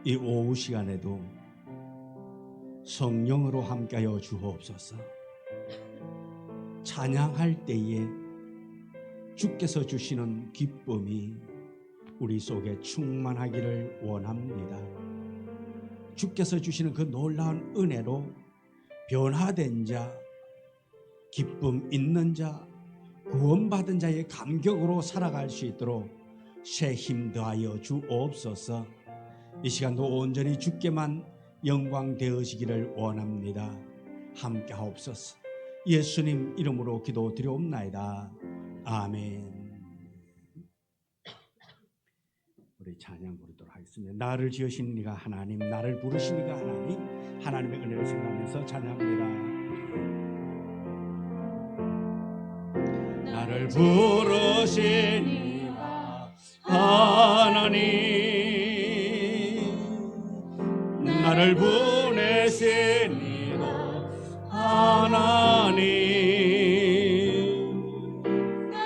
이 오후 시간에도 성령으로 함께하여 주옵소서. 찬양할 때에 주께서 주시는 기쁨이 우리 속에 충만하기를 원합니다. 주께서 주시는 그 놀라운 은혜로 변화된 자, 기쁨 있는 자, 구원받은 자의 감격으로 살아갈 수 있도록 새 힘 더하여 주옵소서. 이 시간도 온전히 주께만 영광 되어지기를 원합니다. 함께 하옵소서. 예수님 이름으로 기도드리옵나이다. 아멘. 우리 찬양 부르도록 하겠습니다. 나를 지으신 이가 하나님, 나를 부르신 이가 하나님, 하나님의 은혜를 생각하면서 찬양합니다. 나를 부르신 이가 하나님, 나를 보내신 이가 하나님,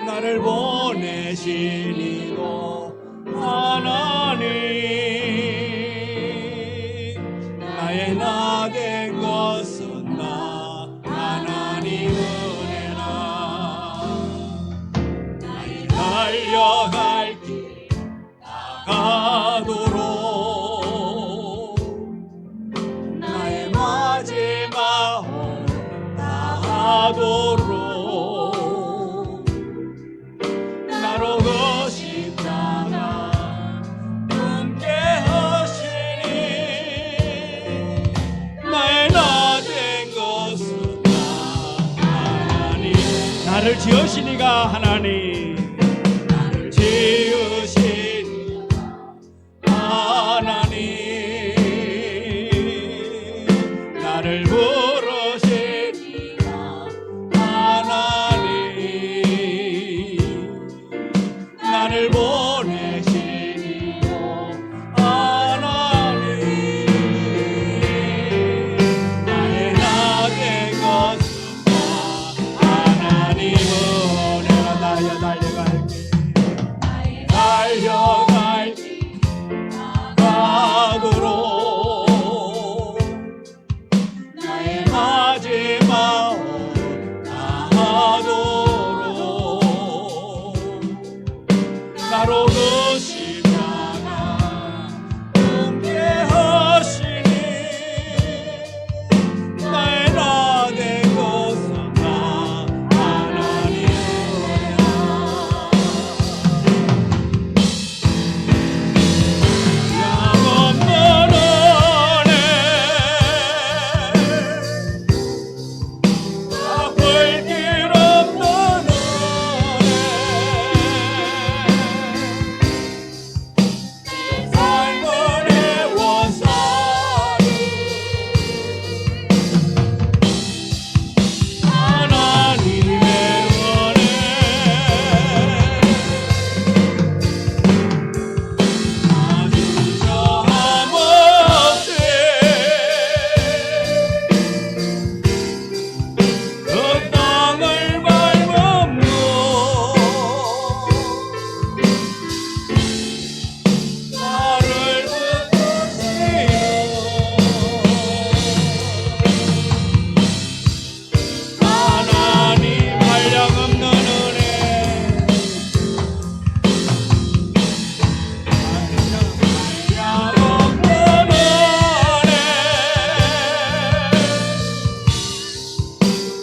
나를 보내신 이가 하나님, 나의 나 된 것은 나 하나님 은혜라. 나의 달려갈 길 나가도록 나의 마지막을 다하도록 나로 그 십자가 함께 하시니 나의 나 된 것은 나 하나님, 나를 지으시니가 하나님, 나를 지으시니 하나님, 나를 부르시니가 하나님, 나를 보내시니가 하나님, 나의 나 된 것은 나 하나님 은혜라. 나의 달려갈 길 달려갈 길 나가도록 나의 마지막을 다하도록 나로 그 십자가 함께 하시니 나의 나 된 것은 나 하나님 은혜라. 양없는 은혜, 갚을 길 없는 은혜, 삶을 애워사는 하나님의 은혜, 아주 정없이 그 땅을 밟음으로 나를 붙드시는 하나님 한량없는 은혜, 한량없는 은혜,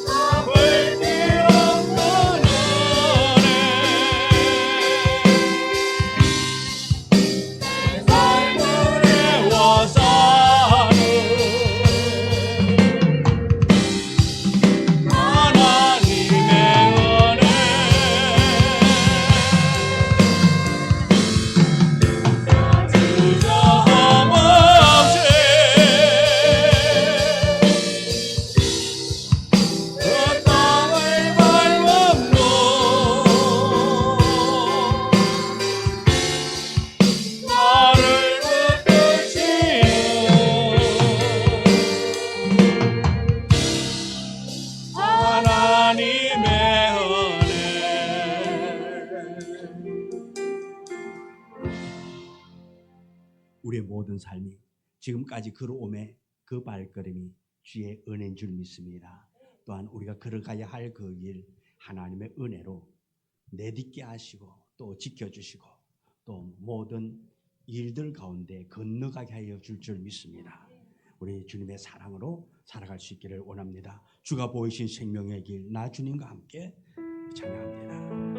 갚을 길 없는 은혜, 삶을 애워사는 하나님의 은혜, 주저함없이 그 땅을 밟음으로 나를 붙드시는 하나님의 은혜. 우리의 모든 삶이 지금까지 걸어오매 그 발걸음이 주의 은혜인 줄 믿습니다. 또한 우리가 걸어가야 할 그 길 하나님의 은혜로 내딛게 하시고 또 지켜주시고 또 모든 일들 가운데 건너가게 하여 줄 줄 믿습니다. 우리 주님의 사랑으로 살아갈 수 있기를 원합니다. 주가 보이신 생명의 길, 나 주님과 함께 찬양합니다.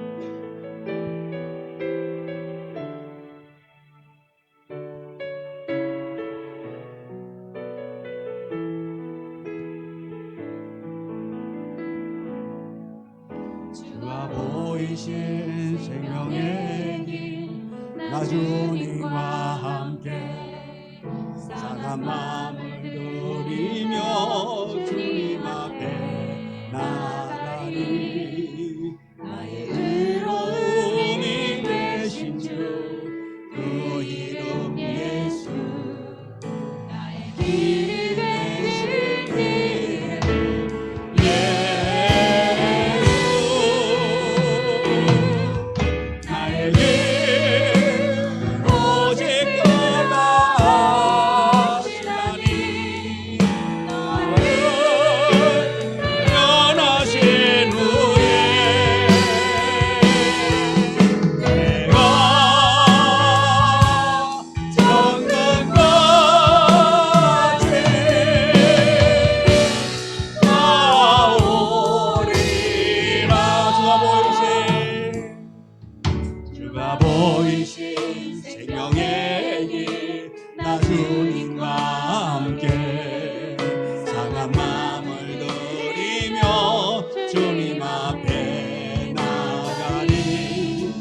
주가 보이신 생명의 길, 나 주님과 함께 상한 마음을 드리며 주님 앞에 나가리. 나의 의로움이 되신 주, 그 이름 예수, 나의 길이 되신 이름 예수. 나의 길 오직 그가 아시나니, 나를 변하신 후에 내가 정금같이 나오리라. 주가 보이신 생명의 길, 나 주님과 함께 상한 마음을 드리며 주님 앞에 나가리.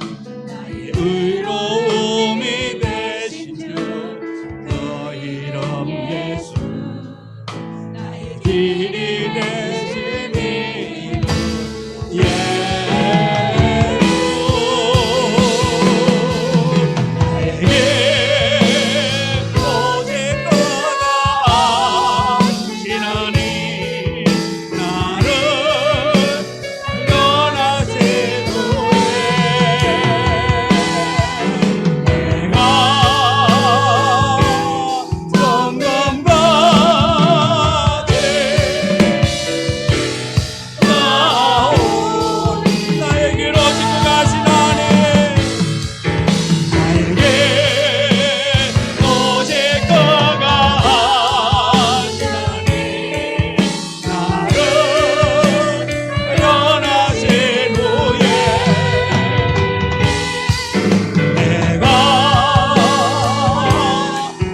나의 의로움이 되신 주, 그 이름 예수, 나의 길이 되신 이름 예수. 나에게 오직 그가 아시나니, 나를 변하신 후에 내가 정금같이 나오리. 나에게 오직 그가 아시나니, 나에게 오직 그가 아시나니, 나를 변하신 후에 내가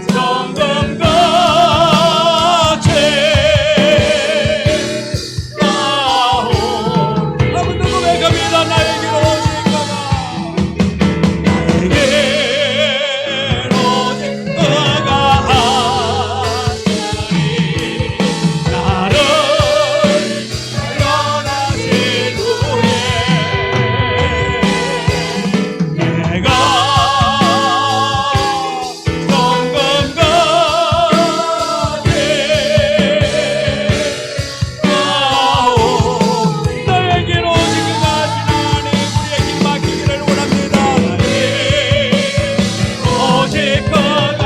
정금같이 나오리. 아무 누구 외갑니다. 나에게 오직 그가, 나에게 오직 그가 아시나니, 나를 변하신 후에 내가 정금같이 나오리. 나에게 오직 그가 아시나니, 우리의 길 막히기를 원합니다. 오직 그가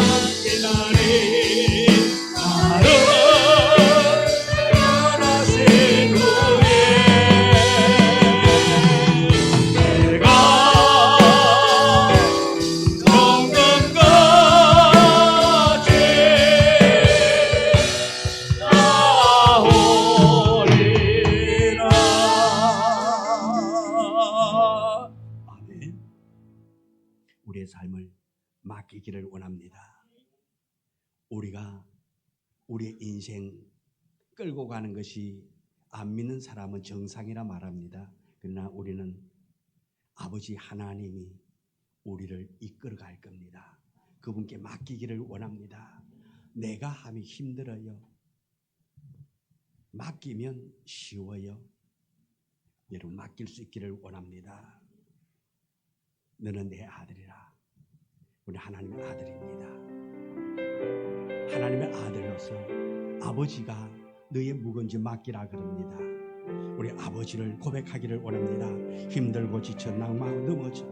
아시나니, 나를 변하신 후에 내가 정금같이 나오리라. 아멘. 우리의 삶을 맡기기를 원합니다. 우리가 우리의 인생 끌고 가는 것이 안 믿는 사람은 정상이라 말합니다. 그러나 우리는 아버지 하나님이 우리를 이끌어 갈 겁니다. 그분께 맡기기를 원합니다. 내가 함이 힘들어요. 맡기면 쉬워요. 여러분, 맡길 수 있기를 원합니다. 너는 내 아들이라. 우리 하나님의 아들입니다. 하나님의 아들로서 아버지가 너의 묵은지 맡기라 그럽니다. 우리 아버지를 고백하기를 원합니다. 힘들고 지쳐 낭망하고 넘어져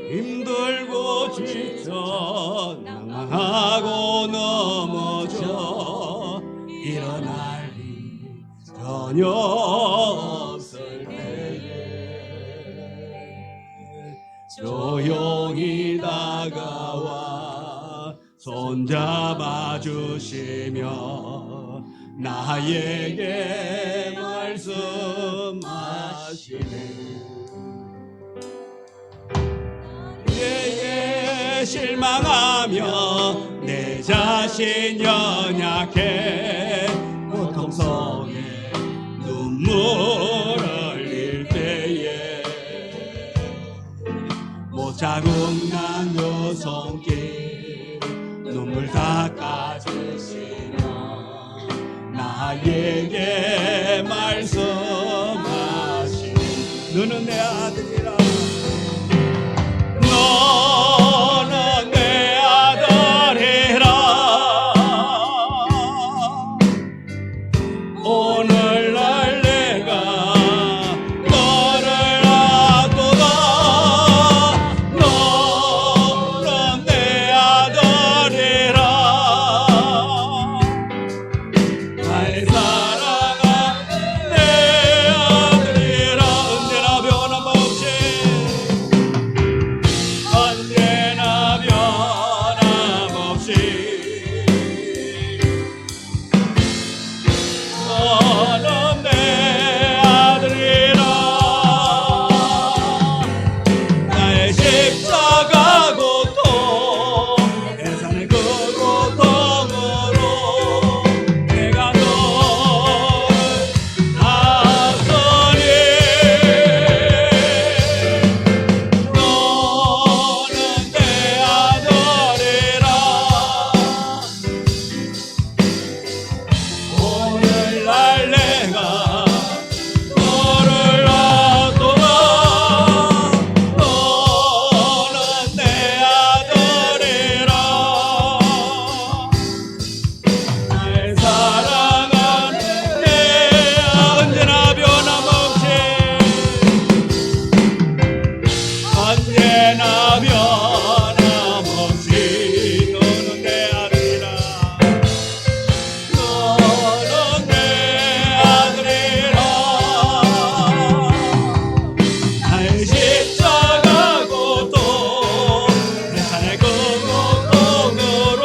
힘들고 지쳐 낭망하고 넘어져 일어날 힘 전혀 없을 때에 조용히 다가와 손잡아 주시며 나에게 말씀하시네. 내게 실망하며 내 자신 연약해 고통 속에 눈물 흘릴 때에 못 자국난 두 손길 눈물 닦아주시며 나에게 말씀하시니 너는 내 아들이라 너는 내 아들이라 오늘날 내가 너를 아도다 너는 내 아들이라 나의 사랑한 내 아들이라 언제나 변함없이 언제나 변함없이 너는 내 아들이라 나의 십자가 고통 해산의 그 고통으로 내가 너를 다스리 너는 내 아들이라 오늘날 내가 너를 아도다 너는 내 아들이라 나의 사랑한 내 언제나 변함없이 언제나 변함없이 너는 내 아들이라 너는 내 아들이라 나의 십자가 고통 세상의 그 고통으로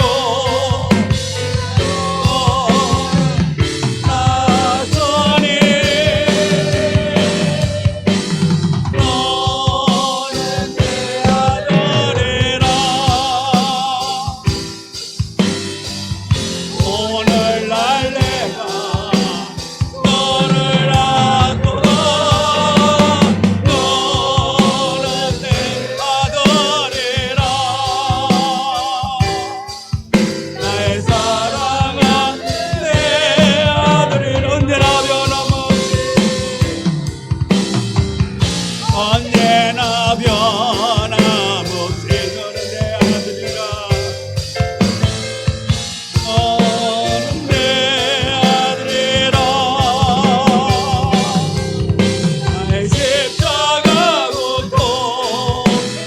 나서니 너는 내 아들이라 오늘날 내가 너를 아도다 너는 내 아들이라 나의 사랑한 내 아들이라 언제나 변함없이 언제나 변함없이 너는 내 아들이라 너는 내 아들이라 나의 십자가 고통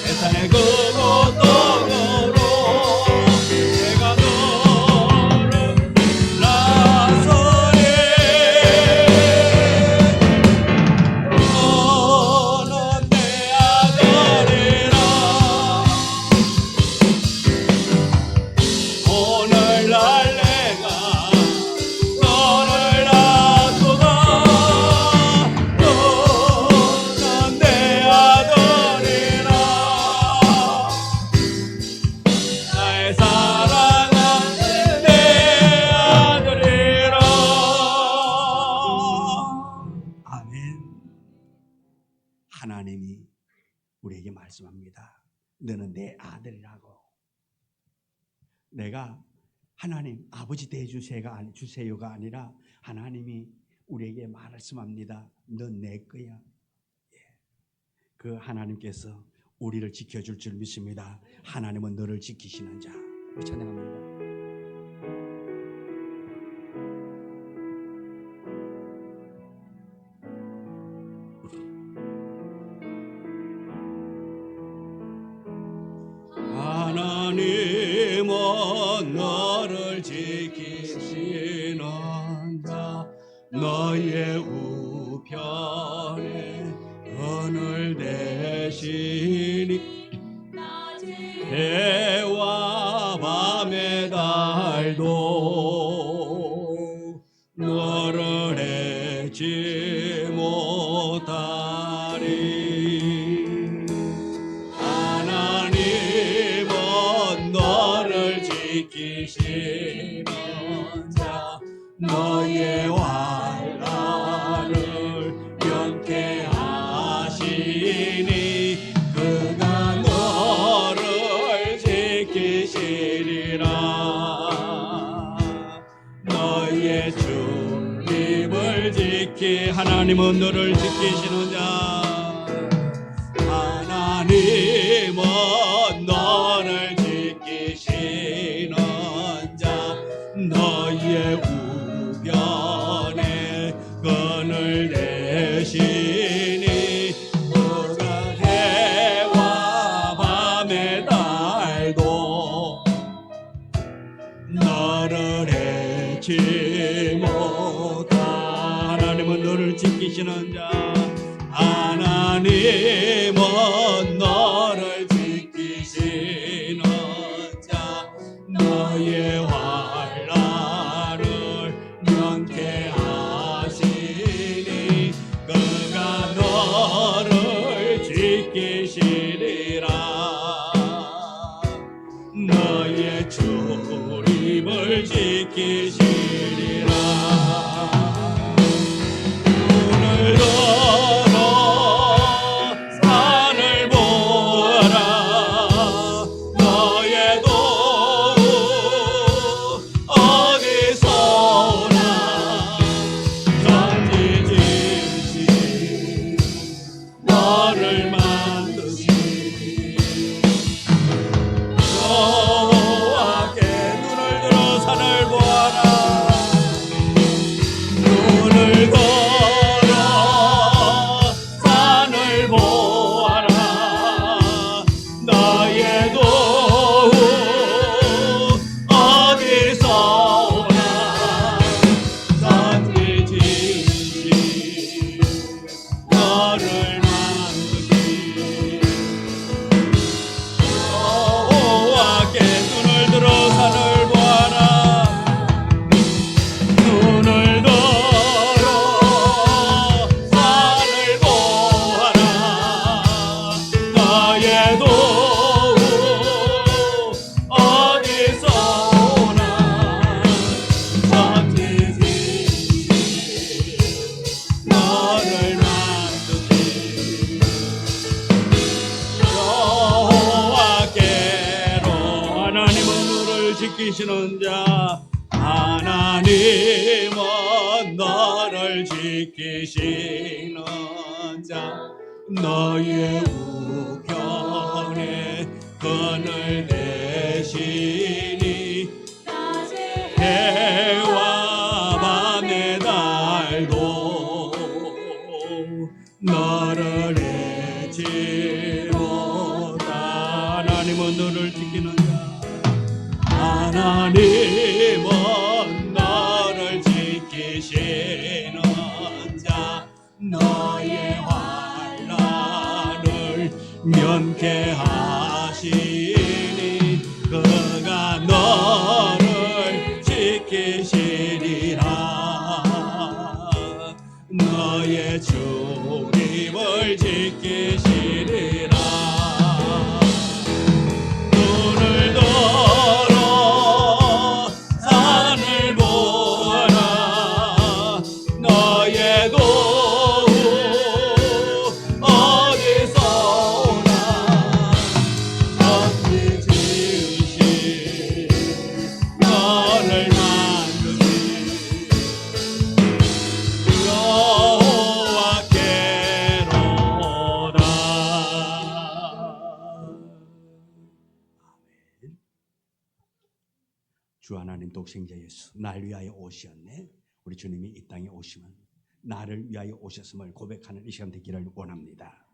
세상의 그 고통으로 내가 너를 나서리 너는 내 아들이라 오늘날 내가 너를 아도다 너는 내 아들이라 나의 사랑한 내 아들이라 아멘. 하나님이 우리에게 말씀합니다. 너는 내 아들이라고. 내가 하나님 아버지 주세요가 아니라 하나님이 우리에게 말씀합니다. 넌 내 거야. 그 하나님께서 우리를 지켜줄 줄 믿습니다. 하나님은 너를 지키시는 자. 우리 찬양합니다. 너를 지키시는 자 너의 우편에 그늘 대시니 해와 밤의 달도 너를 잊지 못하리. 하나님은 너를 지키시는 자 너의 환난을 면케하시니 그가 너를 지키시리라. 너의 주님을 하나님은 너를 지키시는 자 하나님은 너를 지키시는 자 너의 우편에 그늘 대시니 그가 해와 밤의 달도 너를 잊지 못하. 하나님은 너를 지키시는 자 하나님은 너를 지키시는 자 너의 환난을 면케하시니 그가 너를 지키시리라. 너의 주님을 지키시리라. 지키시는 자 하나님은 너를 지키시는 자 너의 우편에 그늘 대시니 해와 밤의 달도 너를 잊지 못하. 하나님은 너를 지키는 자 하나님은 너를 지키시는 자 너의 환난을 면케하시니 그가 너를 지키시리라. 너의 주님을 지키시리라. 주 하나님 독생자 예수 날 위하여 오셨네. 우리 주님이 이 땅에 오시면 나를 위하여 오셨음을 고백하는 이 시간 되기를 원합니다.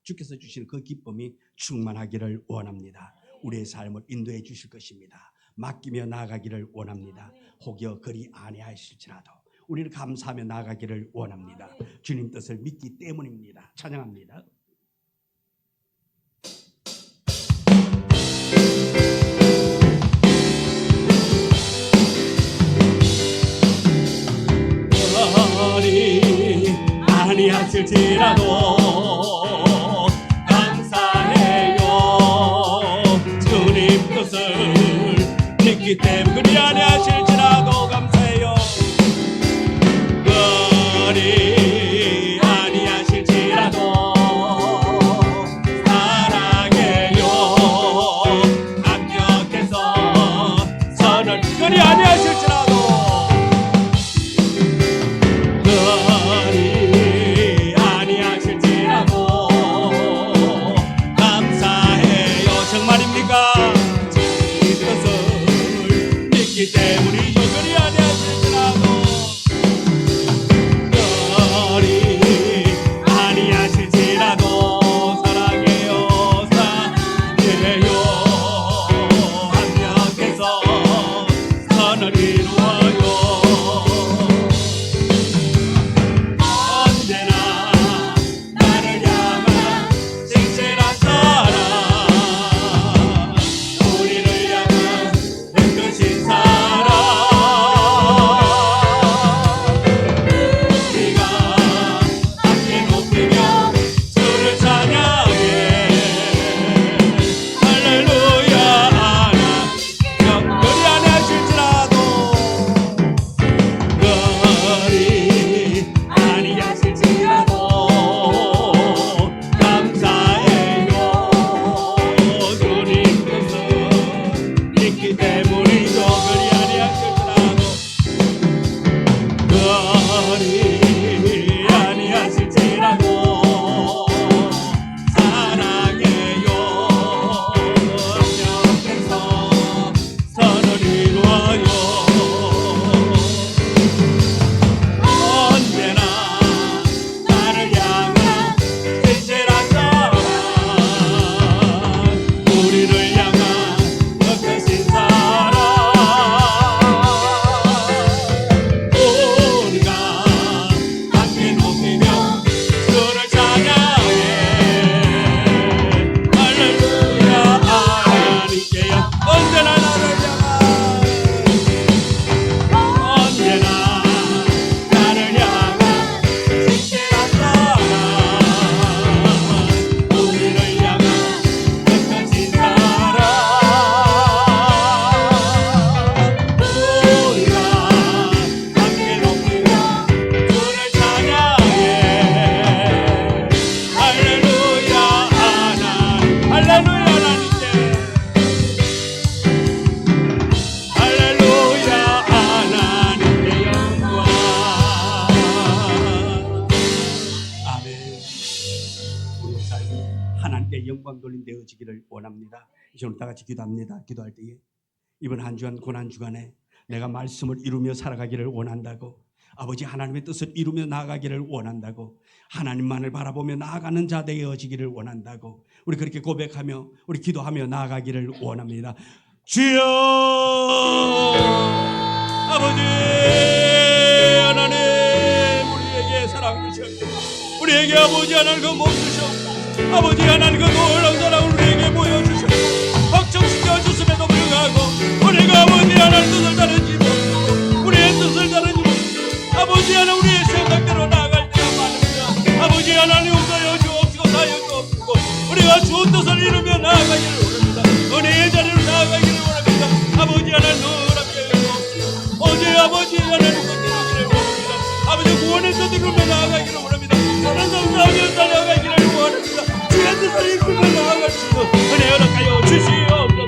주께서 주시는 그 기쁨이 충만하기를 원합니다. 우리의 삶을 인도해 주실 것입니다. 맡기며 나아가기를 원합니다. 혹여 그리 아니하실지라도 우리는 감사하며 나아가기를 원합니다. 주님 뜻을 믿기 때문입니다. 찬양합니다. 아니하실지라도 감사해요. 주님 뜻을 믿기 때문에 그리 아니하실지라도 감사해요. 그리 아니하실지라도 사랑해요. 합격해서 선을 그리 아니하실지라도 때문이죠. 그리 아니하실지라도 그리 아니하실지라도 사랑해요. 사랑해요. 합력해서 선을 이루어요. 언제나 나를 향한 진실한 사랑 우리를 향한 은근신 사랑 영광 돌림 되어지기를 원합니다. 이제 오늘 다 같이 기도합니다. 기도할 때에 이번 한 주간 고난 주간에 내가 말씀을 이루며 살아가기를 원한다고, 아버지 하나님의 뜻을 이루며 나아가기를 원한다고, 하나님만을 바라보며 나아가는 자 되어지기를 원한다고 우리 그렇게 고백하며 우리 기도하며 나아가기를 원합니다. 주여 아버지 하나님 우리에게 사랑 주셨고 우리에게 아버지 하나님 그 몸 주셨고 아버지 하나님 그 놀라운 사랑을 우리에게 보여주셨고 확정시켜 주심에도 불구하고 우리가 아버지 하나님 뜻을 다른지 모르고 우리의 뜻을 다른지 모르고 아버지 하나님 우리의 생각대로 나아갈 때가 많습니다. 아버지 하나님 용서여 주옵시고 사여 주옵시고 우리가 좋은 뜻을 이루며 나아가기를 원합니다. 은혜의 자리로 나아가기를 원합니다. 아버지 하나님 늘 함께 해주옵시고 어제 아버지 하나님 continu기를 원합니다. 아버지 구원의 뜻을 이루며 나아가기를 원합니다. 사랑 감사하며 살아가기를 원합니다. 주의 뜻을 이루며 나아갈 수 있는 은혜 허락하여 주시옵소서.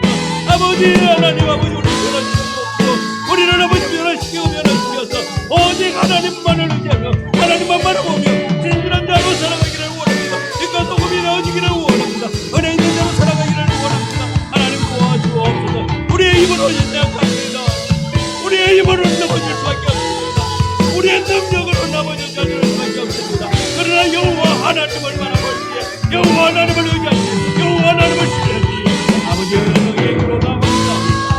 아버지 하나님 아버지 우리를 변화시켜주옵소서. 우리는 아버지 변화시켜서 오직 하나님만을 의지하며 하나님만 바라보며 진실한 자로 살아가기를 원합니다. 빛과 소금이 되어지기를 원합니다. 은혜 있는 자로 살아가기를 원합니다. 하나님 도와주옵소서. 우리의 힘으로 생각합니다. 우리의 힘으로 넘어질 수밖에 없습니다. 우리의 능력으로 넘어질 수밖에 없습니다. 그러나 여호와 하나님을 바라볼 때 여호와 하나님을 의지하시 여호와 하나님을 신뢰하시 아버지 하나님의 힘으로 나옵니다.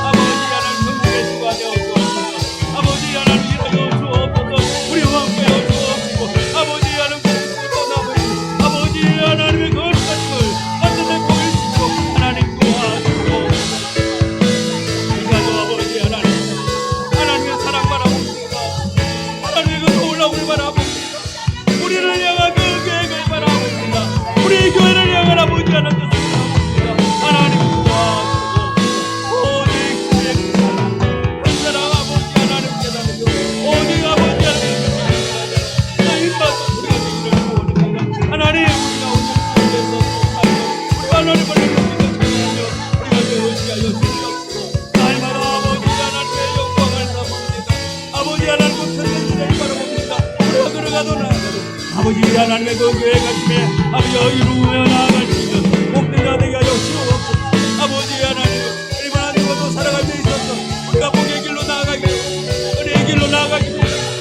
아버지 하나님 성공의 주가 되어 주옵소서. 아버지 하나님 일하여 주옵소서. 우리 함께 하여 주옵시고 아버지 하나님 또 나머지 아버지 하나님의 거룩하신 걸 완전히 보여주시고 하나님 도와주옵소서. 이가도 아버지 하나님의 사랑 바라봅니다. 하나님의 그 놀라움을 바라봅니다. 우리를 향한 그 계획을 바라봅니다. 우리 교회를 향한 아버지 하나님 바라봅니다. 하나님 도와주옵소서. 오직 주의 그 사랑 아버지 하나님 깨달으며 오직 아버지 하나님 내 입맛 우리가 되기를 원합니다. 하나님 우리가 오늘 주님께서 또 살고 우리 하나님을 믿으며 우리가 의지하여 주시옵소서. 날마다 아버지 하나님의 영광을 삼습니다. 아버지 하나님 그 편지를 바라봅니다. 우리가 들어가도 나가도 아버지 하나님의 그 계획 가심에 아버지가 이루어 나아갈 수 있는 복되가 되게 하여 주옵소서. 아버지 하나님 얼마나 누구도 살아갈 때 있어서 우리가 복의 길로 나아가기를 은혜의 길로 나아가기를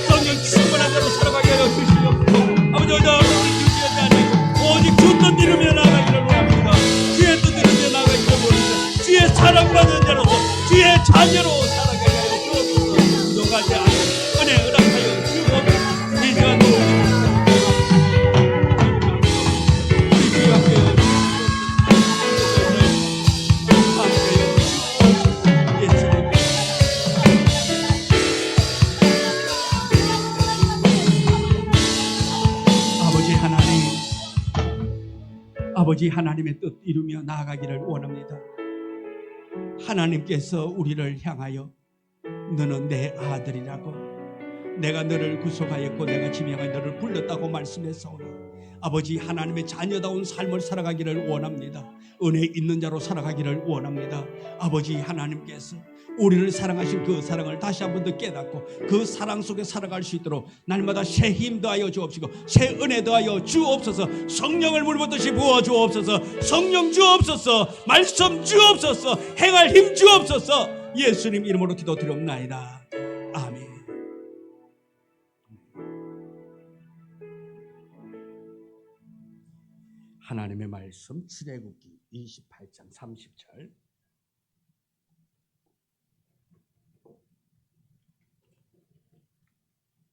성령 충만한 자로 살아가게 하여 주시옵소서. 아버지 우리 주시옵지 아니고 오직 주 뜻 이루며 나아가기를 원합니다. 주의 뜻 이루며 나아가기를 원합니다. 주의 사랑받는 자로서 주의 자녀로 살아가게 하여 주옵소서. 부족하지 않은 은혜 허락하여 주옵소서. 이 시간도 우리 주여 함께 하여 아버지 하나님의 뜻 이루며 나아가기를 원합니다. 하나님께서 우리를 향하여 너는 내 아들이라고 내가 너를 구속하였고 내가 지명하여 너를 불렀다고 말씀했사오니 아버지 하나님의 자녀다운 삶을 살아가기를 원합니다. 은혜 있는 자로 살아가기를 원합니다. 아버지 하나님께서 우리를 사랑하신 그 사랑을 다시 한 번 더 깨닫고 그 사랑 속에 살아갈 수 있도록 날마다 새 힘 더하여 주옵시고 새 은혜 더하여 주옵소서. 성령을 물붓듯이 부어 주옵소서. 성령 주옵소서. 말씀 주옵소서. 행할 힘 주옵소서. 예수님 이름으로 기도드리옵나이다. 아멘. 하나님의 말씀 출애굽기 28장 30절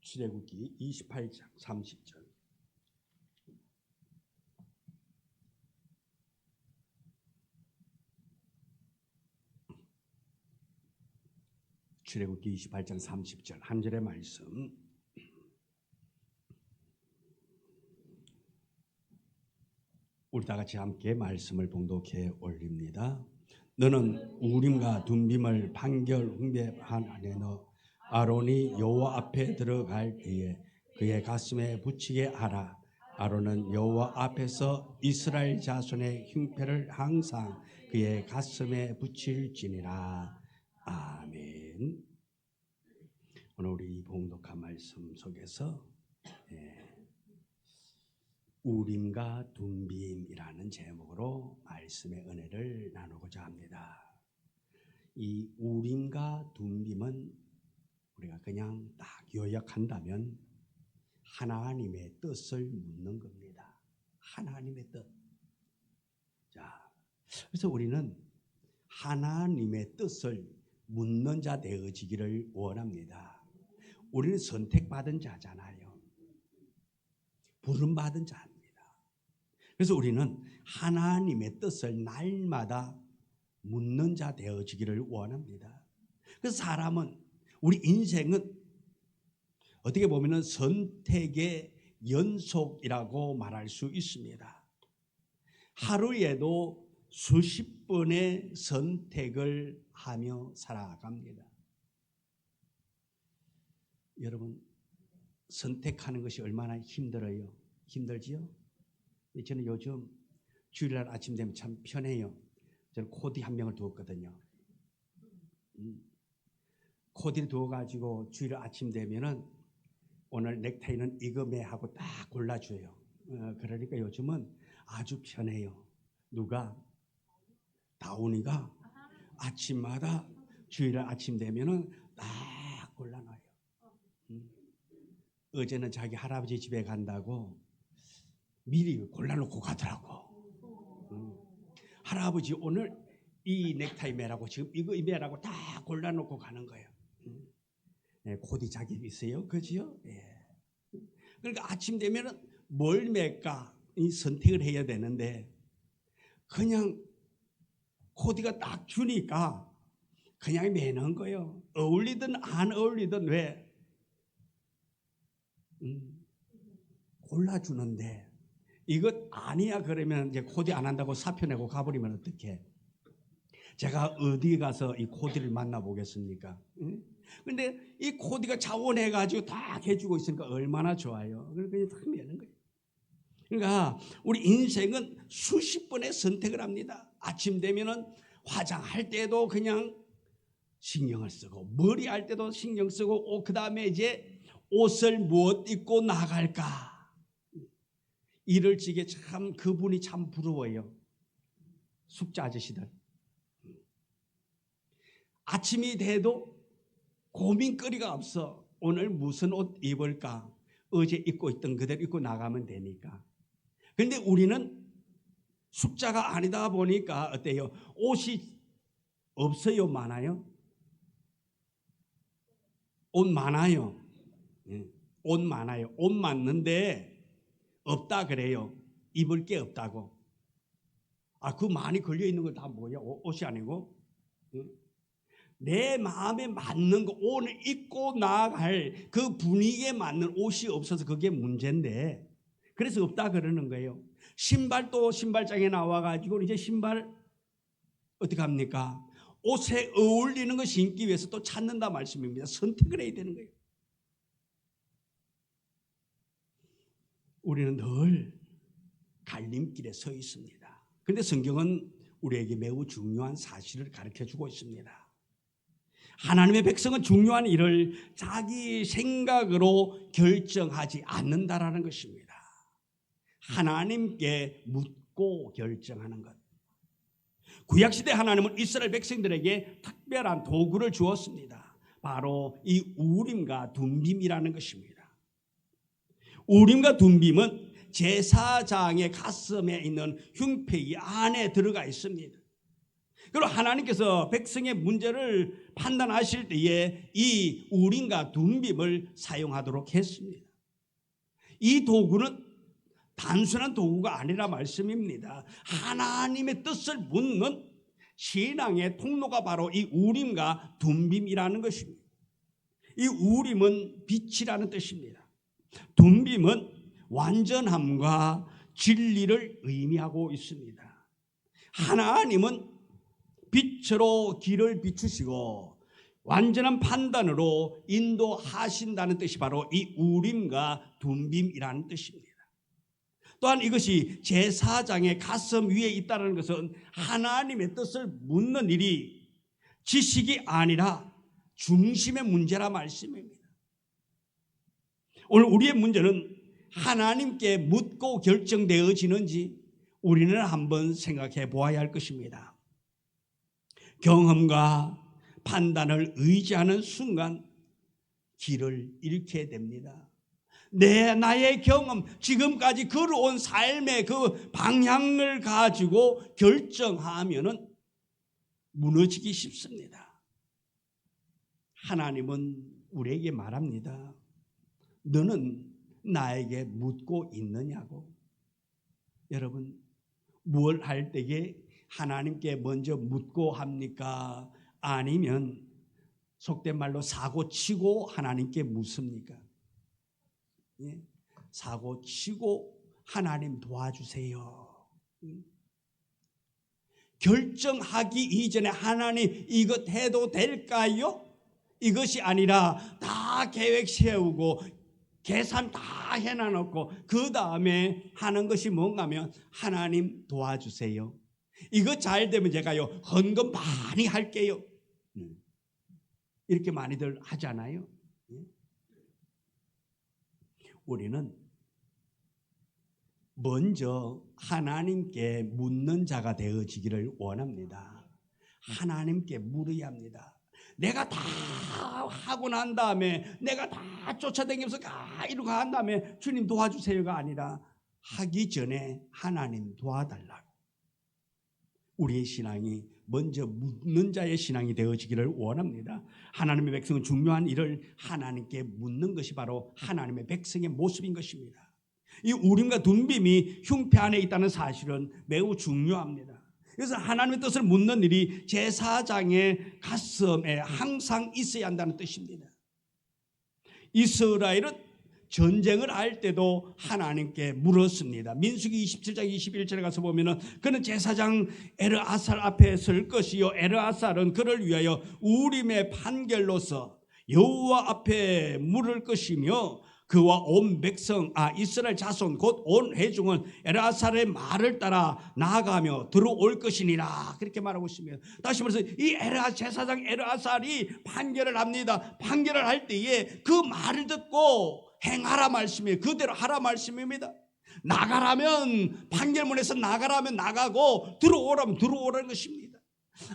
출애굽기 28장 30절 출애굽기 28장 30절 한 절의 말씀 우리 다 같이 함께 말씀을 봉독해 올립니다. 너는 우림과 둠빔을 판결 흉배판 안에 넣어 아론이 여호와 앞에 들어갈 때에 그의 가슴에 붙이게 하라. 아론은 여호와 앞에서 이스라엘 자손의 흉패를 항상 그의 가슴에 붙일지니라. 아멘. 오늘 우리 봉독한 말씀 속에서 우림과 둠빔이라는 제목으로 말씀의 은혜를 나누고자 합니다. 이 우림과 둠빔은 우리가 그냥 딱 요약한다면 하나님의 뜻을 묻는 겁니다. 하나님의 뜻. 자, 그래서 우리는 하나님의 뜻을 묻는 자 되어지기를 원합니다. 우리는 선택받은 자잖아요. 부름받은 자입니다. 그래서 우리는 하나님의 뜻을 날마다 묻는 자 되어지기를 원합니다. 그래서 사람은 우리 인생은 어떻게 보면 선택의 연속이라고 말할 수 있습니다. 하루에도 수십 번의 선택을 하며 살아갑니다. 여러분 선택하는 것이 얼마나 힘들어요? 힘들지요? 저는 요즘 주일날 아침 되면 참 편해요. 저는 코디 한 명을 두었거든요. 코디를 두어가지고 주일 아침 되면은 오늘 넥타이는 이거 매하고 딱 골라줘요. 그러니까 요즘은 아주 편해요. 누가? 다운이가 아침마다 주일날 아침 되면은 딱 골라놔요. 어제는 자기 할아버지 집에 간다고 미리 골라놓고 가더라고. 할아버지 오늘 이 넥타이 매라고 지금 이거 매라고 다 골라놓고 가는 거예요. 네, 코디 자격 있어요, 그지요? 예. 그러니까 아침 되면은 뭘 맬까 이 선택을 해야 되는데 그냥 코디가 딱 주니까 그냥 매는 거예요. 어울리든 안 어울리든 왜 골라주는데 이것 아니야 그러면 이제 코디 안 한다고 사표 내고 가버리면 어떡해? 제가 어디 가서 이 코디를 만나보겠습니까? 근데 이 코디가 자원해가지고 다 해주고 있으니까 얼마나 좋아요. 그냥 다 매는 거예요. 그러니까 우리 인생은 수십 번의 선택을 합니다. 아침 되면은 화장할 때도 그냥 신경을 쓰고 머리 할 때도 신경 쓰고 그 다음에 이제 옷을 무엇 입고 나갈까 이럴 적에 참 그분이 참 부러워요. 숙자 아저씨들 아침이 돼도 고민거리가 없어. 오늘 무슨 옷 입을까? 어제 입고 있던 그대로 입고 나가면 되니까. 그런데 우리는 숙자가 아니다 보니까 어때요? 옷이 없어요? 많아요? 옷 많아요. 옷 많아요. 옷 많는데 없다 그래요. 입을 게 없다고. 그 많이 걸려 있는 거 다 뭐야? 옷이 아니고 내 마음에 맞는 거 오늘 입고 나갈 그 분위기에 맞는 옷이 없어서 그게 문제인데 그래서 없다 그러는 거예요. 신발도 신발장에 나와가지고 이제 신발 어떻게 합니까? 옷에 어울리는 거 신기 위해서 또 찾는다 말씀입니다. 선택을 해야 되는 거예요. 우리는 늘 갈림길에 서 있습니다. 그런데 성경은 우리에게 매우 중요한 사실을 가르쳐주고 있습니다. 하나님의 백성은 중요한 일을 자기 생각으로 결정하지 않는다라는 것입니다. 하나님께 묻고 결정하는 것. 구약시대 하나님은 이스라엘 백성들에게 특별한 도구를 주었습니다. 바로 이 우림과 둠빔이라는 것입니다. 우림과 둠빔은 제사장의 가슴에 있는 흉패기 안에 들어가 있습니다. 그리고 하나님께서 백성의 문제를 판단하실 때에 이 우림과 둠빔을 사용하도록 했습니다. 이 도구는 단순한 도구가 아니라 말씀입니다. 하나님의 뜻을 묻는 신앙의 통로가 바로 이 우림과 둠빔이라는 것입니다. 이 우림은 빛이라는 뜻입니다. 둠빔은 완전함과 진리를 의미하고 있습니다. 하나님은 빛으로 길을 비추시고 완전한 판단으로 인도하신다는 뜻이 바로 이 우림과 둠빔이라는 뜻입니다. 또한 이것이 제사장의 가슴 위에 있다는 것은 하나님의 뜻을 묻는 일이 지식이 아니라 중심의 문제라 말씀입니다. 오늘 우리의 문제는 하나님께 묻고 결정되어지는지 우리는 한번 생각해 보아야 할 것입니다. 경험과 판단을 의지하는 순간 길을 잃게 됩니다. 나의 경험, 지금까지 걸어온 삶의 그 방향을 가지고 결정하면은 무너지기 쉽습니다. 하나님은 우리에게 말합니다. 너는 나에게 묻고 있느냐고. 여러분, 뭘 할 때에 하나님께 먼저 묻고 합니까? 아니면 속된 말로 사고 치고 하나님께 묻습니까? 예? 사고 치고 하나님 도와주세요. 결정하기 이전에 하나님 이것 해도 될까요? 이것이 아니라 다 계획 세우고 계산 다 해놔놓고 그 다음에 하는 것이 뭔가 하면 하나님 도와주세요. 이거 잘 되면 제가요 헌금 많이 할게요. 이렇게 많이들 하잖아요. 우리는 먼저 하나님께 묻는 자가 되어지기를 원합니다. 하나님께 물어야 합니다. 내가 다 하고 난 다음에 내가 다 쫓아다니면서 이러고 한 다음에 주님 도와주세요가 아니라 하기 전에 하나님 도와달라고. 우리의 신앙이 먼저 묻는 자의 신앙이 되어지기를 원합니다. 하나님의 백성은 중요한 일을 하나님께 묻는 것이 바로 하나님의 백성의 모습인 것입니다. 이 우림과 둠빔이 흉패 안에 있다는 사실은 매우 중요합니다. 그래서 하나님의 뜻을 묻는 일이 제사장의 가슴에 항상 있어야 한다는 뜻입니다. 이스라엘은 전쟁을 할 때도 하나님께 물었습니다. 민수기 27장 21절에 가서 보면은 그는 제사장 엘르아살 앞에 설 것이요 엘르아살은 그를 위하여 우림의 판결로서 여호와 앞에 물을 것이며 그와 온 백성 이스라엘 자손 곧 온 회중은 엘르아살의 말을 따라 나아가며 들어올 것이니라 그렇게 말하고 있습니다. 다시 말해서 이 제사장 엘르아살이 판결을 합니다. 판결을 할 때에 그 말을 듣고 행하라 말씀이에요. 그대로 하라 말씀입니다. 나가라면 판결문에서 나가라면 나가고 들어오라면 들어오라는 것입니다.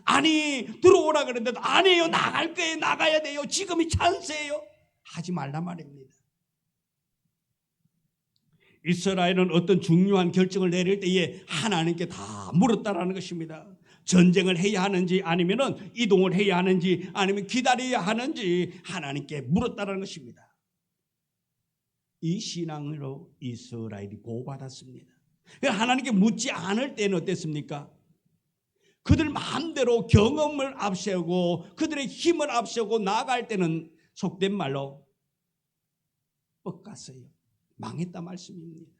아니 들어오라 그랬는데 아니에요. 나갈 거예요. 나가야 돼요. 지금이 찬스예요. 하지 말란 말입니다. 이스라엘은 어떤 중요한 결정을 내릴 때에 하나님께 다 물었다라는 것입니다. 전쟁을 해야 하는지 아니면은 이동을 해야 하는지 아니면 기다려야 하는지 하나님께 물었다라는 것입니다. 이 신앙으로 이스라엘이 보호받았습니다. 하나님께 묻지 않을 때는 어땠습니까? 그들 마음대로 경험을 앞세우고 그들의 힘을 앞세우고 나아갈 때는 속된 말로 뻑갔어요. 망했다 말씀입니다.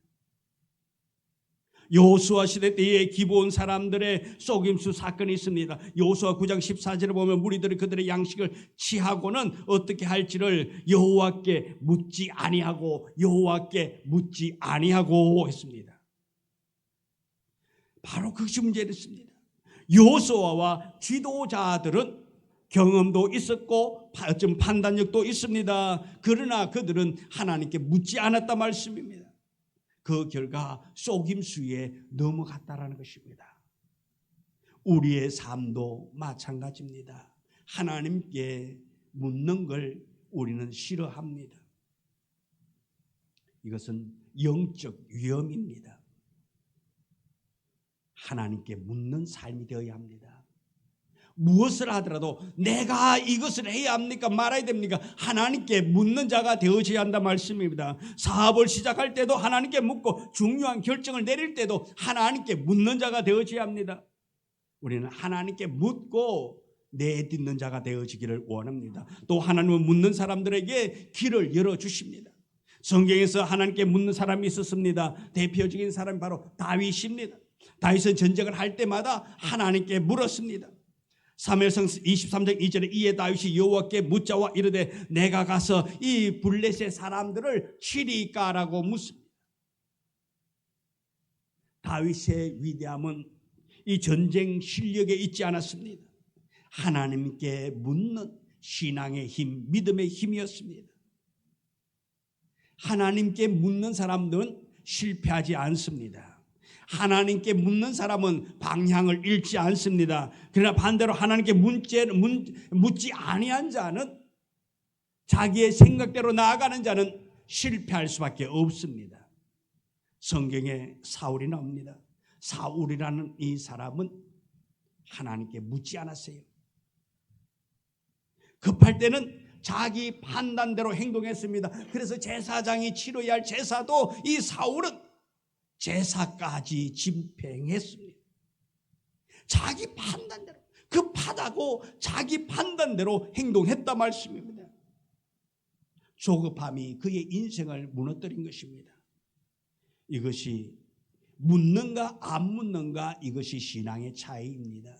여호수아 시대 때에 기브온 사람들의 속임수 사건이 있습니다. 여호수아 9장 14절에 보면 무리들이 그들의 양식을 취하고는 어떻게 할지를 여호와께 묻지 아니하고 했습니다. 바로 그것이 문제였습니다. 여호수아와 지도자들은 경험도 있었고 좀 판단력도 있습니다. 그러나 그들은 하나님께 묻지 않았다 말씀입니다. 그 결과 속임수에 넘어갔다라는 것입니다. 우리의 삶도 마찬가지입니다. 하나님께 묻는 걸 우리는 싫어합니다. 이것은 영적 위험입니다. 하나님께 묻는 삶이 되어야 합니다. 무엇을 하더라도 내가 이것을 해야 합니까? 말아야 됩니까? 하나님께 묻는 자가 되어져야 한다 말씀입니다. 사업을 시작할 때도 하나님께 묻고 중요한 결정을 내릴 때도 하나님께 묻는 자가 되어져야 합니다. 우리는 하나님께 묻고 내딛는 자가 되어지기를 원합니다. 또 하나님은 묻는 사람들에게 길을 열어주십니다. 성경에서 하나님께 묻는 사람이 있었습니다. 대표적인 사람이 바로 다윗입니다. 다윗은 전쟁을 할 때마다 하나님께 물었습니다. 사무엘상 23장 2절에 이에 다윗이 여호와께 묻자와 이르되 내가 가서 이 블레셋 사람들을 치리까라고 묻습니다. 다윗의 위대함은 이 전쟁 실력에 있지 않았습니다. 하나님께 묻는 신앙의 힘, 믿음의 힘이었습니다. 하나님께 묻는 사람들은 실패하지 않습니다. 하나님께 묻는 사람은 방향을 잃지 않습니다. 그러나 반대로 하나님께 묻지 아니한 자는 자기의 생각대로 나아가는 자는 실패할 수밖에 없습니다. 성경에 사울이 나옵니다. 사울이라는 이 사람은 하나님께 묻지 않았어요. 급할 때는 자기 판단대로 행동했습니다. 그래서 제사장이 치러야 할 제사도 이 사울은 제사까지 집행했습니다. 자기 판단대로 급하다고 자기 판단대로 행동했다 말씀입니다. 조급함이 그의 인생을 무너뜨린 것입니다. 이것이 묻는가 안 묻는가 이것이 신앙의 차이입니다.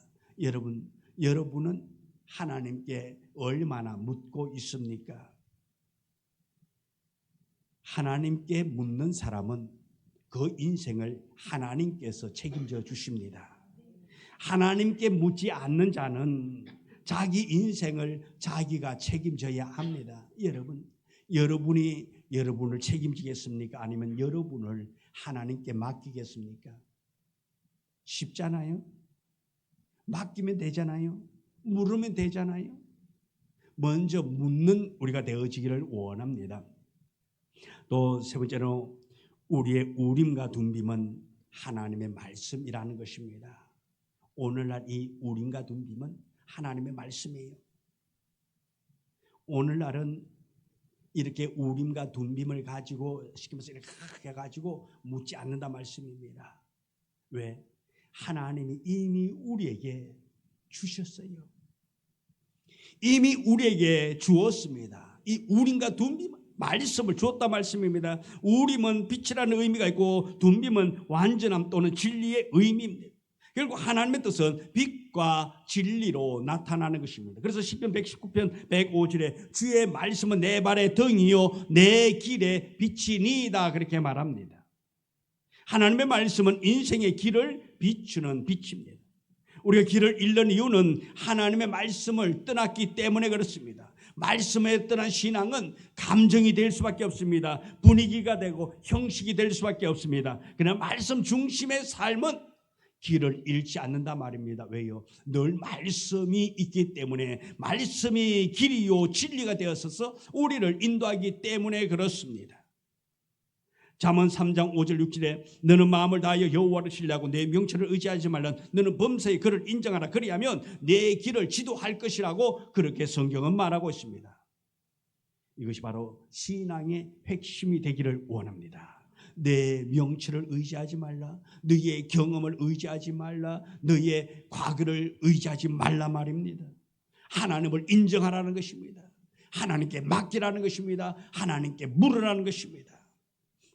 여러분은 하나님께 얼마나 묻고 있습니까? 하나님께 묻는 사람은 그 인생을 하나님께서 책임져 주십니다. 하나님께 묻지 않는 자는 자기 인생을 자기가 책임져야 합니다. 여러분이 여러분을 책임지겠습니까? 아니면 여러분을 하나님께 맡기겠습니까? 쉽잖아요. 맡기면 되잖아요. 물으면 되잖아요. 먼저 묻는 우리가 되어지기를 원합니다. 또 세 번째로 우리의 우림과 둠빔은 하나님의 말씀이라는 것입니다. 오늘날 이 우림과 둠빔은 하나님의 말씀이에요. 오늘날은 이렇게 우림과 둠빔을 가지고 시키면서 이렇게 해가지고 묻지 않는다 말씀입니다. 왜? 하나님이 이미 우리에게 주셨어요. 이미 우리에게 주었습니다. 이 우림과 둠빔 말씀을 주었다 말씀입니다. 우림은 빛이라는 의미가 있고 둠빔은 완전함 또는 진리의 의미입니다. 결국 하나님의 뜻은 빛과 진리로 나타나는 것입니다. 그래서 시편 119편 105절에 주의 말씀은 내 발의 등이요 내 길의 빛이니이다 그렇게 말합니다. 하나님의 말씀은 인생의 길을 비추는 빛입니다. 우리가 길을 잃는 이유는 하나님의 말씀을 떠났기 때문에 그렇습니다. 말씀에 떠난 신앙은 감정이 될 수밖에 없습니다. 분위기가 되고 형식이 될 수밖에 없습니다. 그러나 말씀 중심의 삶은 길을 잃지 않는다 말입니다. 왜요? 늘 말씀이 있기 때문에 말씀이 길이요 진리가 되었어서 우리를 인도하기 때문에 그렇습니다. 잠언 3장 5절 6절에 너는 마음을 다하여 여호와를 신뢰하고 내 명철을 의지하지 말라. 너는 범사에 그를 인정하라. 그리하면 내 길을 지도할 것이라고 그렇게 성경은 말하고 있습니다. 이것이 바로 신앙의 핵심이 되기를 원합니다. 내 명철을 의지하지 말라. 너의 경험을 의지하지 말라. 너의 과거를 의지하지 말라 말입니다. 하나님을 인정하라는 것입니다. 하나님께 맡기라는 것입니다. 하나님께 물으라는 것입니다.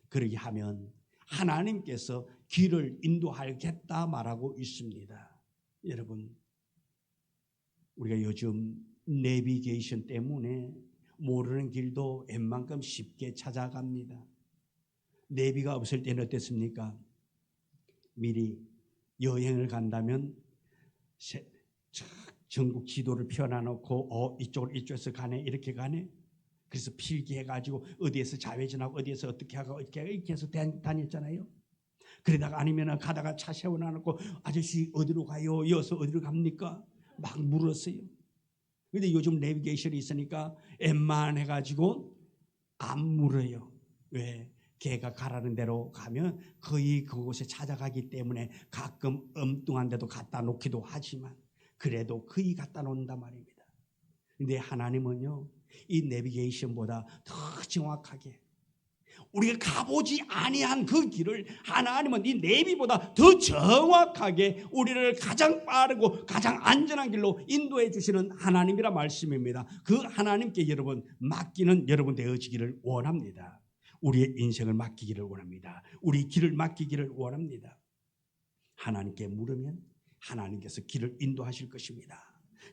그러게 하면 하나님께서 길을 인도하겠다 말하고 있습니다. 여러분, 우리가 요즘 내비게이션 때문에 모르는 길도 웬만큼 쉽게 찾아갑니다. 내비가 없을 때는 어땠습니까? 미리 여행을 간다면 전국 지도를 펴놔놓고 이쪽에서 가네 이렇게 가네. 그래서 필기해가지고 어디에서 좌회전하고 어디에서 어떻게 하고 이렇게 해서 다녔잖아요. 그러다가 아니면 가다가 차 세워놔놓고 아저씨 어디로 가요? 이어서 어디로 갑니까? 막 물었어요. 근데 요즘 내비게이션이 있으니까 웬만해가지고 안 물어요. 왜? 걔가 가라는 대로 가면 거의 그곳에 찾아가기 때문에 가끔 엉뚱한 데도 갖다 놓기도 하지만 그래도 거의 갖다 놓는단 말입니다. 근데 하나님은요, 이 내비게이션보다 더 정확하게 우리가 가보지 아니한 그 길을 하나님은 이 내비보다 더 정확하게 우리를 가장 빠르고 가장 안전한 길로 인도해 주시는 하나님이라 말씀입니다. 그 하나님께 여러분 맡기는 여러분 되어지기를 원합니다. 우리의 인생을 맡기기를 원합니다. 우리 길을 맡기기를 원합니다. 하나님께 물으면 하나님께서 길을 인도하실 것입니다.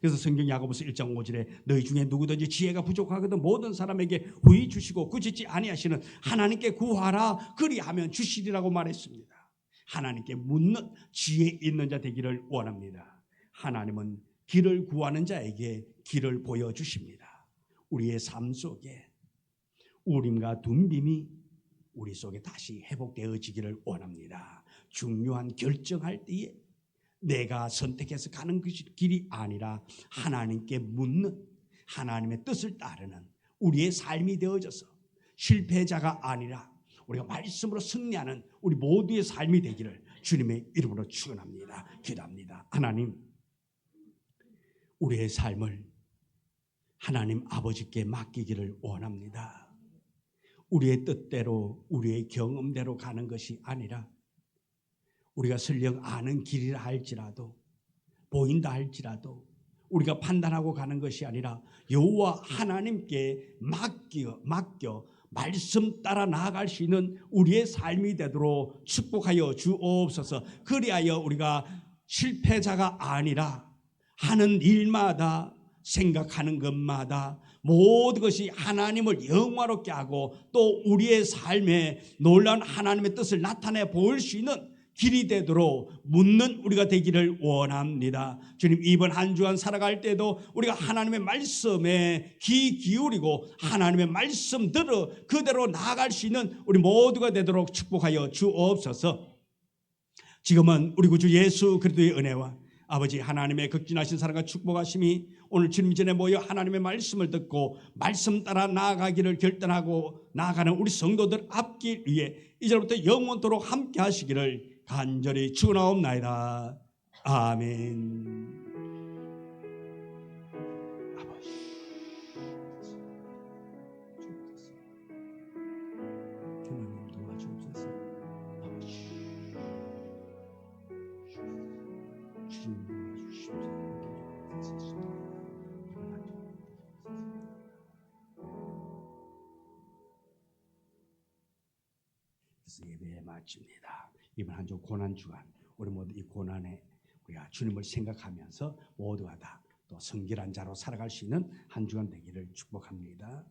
그래서 성경 야고보서 1장 5절에 너희 중에 누구든지 지혜가 부족하거든 모든 사람에게 후히 주시고 꾸짖지 아니하시는 하나님께 구하라 그리하면 주시리라고 말했습니다. 하나님께 묻는 지혜 있는 자 되기를 원합니다. 하나님은 길을 구하는 자에게 길을 보여주십니다. 우리의 삶 속에 우림과 둠빔이 우리 속에 다시 회복되어지기를 원합니다. 중요한 결정할 때에 내가 선택해서 가는 길이 아니라 하나님께 묻는 하나님의 뜻을 따르는 우리의 삶이 되어져서 실패자가 아니라 우리가 말씀으로 승리하는 우리 모두의 삶이 되기를 주님의 이름으로 축원합니다. 기도합니다. 하나님, 우리의 삶을 하나님 아버지께 맡기기를 원합니다. 우리의 뜻대로 우리의 경험대로 가는 것이 아니라 우리가 설령 아는 길이라 할지라도 보인다 할지라도 우리가 판단하고 가는 것이 아니라 여호와 하나님께 맡겨 말씀 따라 나아갈 수 있는 우리의 삶이 되도록 축복하여 주옵소서. 그리하여 우리가 실패자가 아니라 하는 일마다 생각하는 것마다 모든 것이 하나님을 영화롭게 하고 또 우리의 삶에 놀라운 하나님의 뜻을 나타내 보일 수 있는 길이 되도록 묻는 우리가 되기를 원합니다. 주님, 이번 한 주간 살아갈 때도 우리가 하나님의 말씀에 귀 기울이고 하나님의 말씀대로 그대로 나아갈 수 있는 우리 모두가 되도록 축복하여 주옵소서. 지금은 우리 구주 예수 그리스도의 은혜와 아버지 하나님의 극진하신 사랑과 축복하심이 오늘 주님 전에 모여 하나님의 말씀을 듣고 말씀 따라 나아가기를 결단하고 나아가는 우리 성도들 앞길 위해 이제부터 영원토록 함께 하시기를 간절히 축원하옵나이다. 아멘. 아버지, 하나님 도와주옵소서. 아버지, 주님 도와주십시오. 그래서 예배에 마칩니다. 이번 한 주 고난 주간 우리 모두 이 고난에 우리가 주님을 생각하면서 모두가 다 또 성결한 자로 살아갈 수 있는 한 주간 되기를 축복합니다.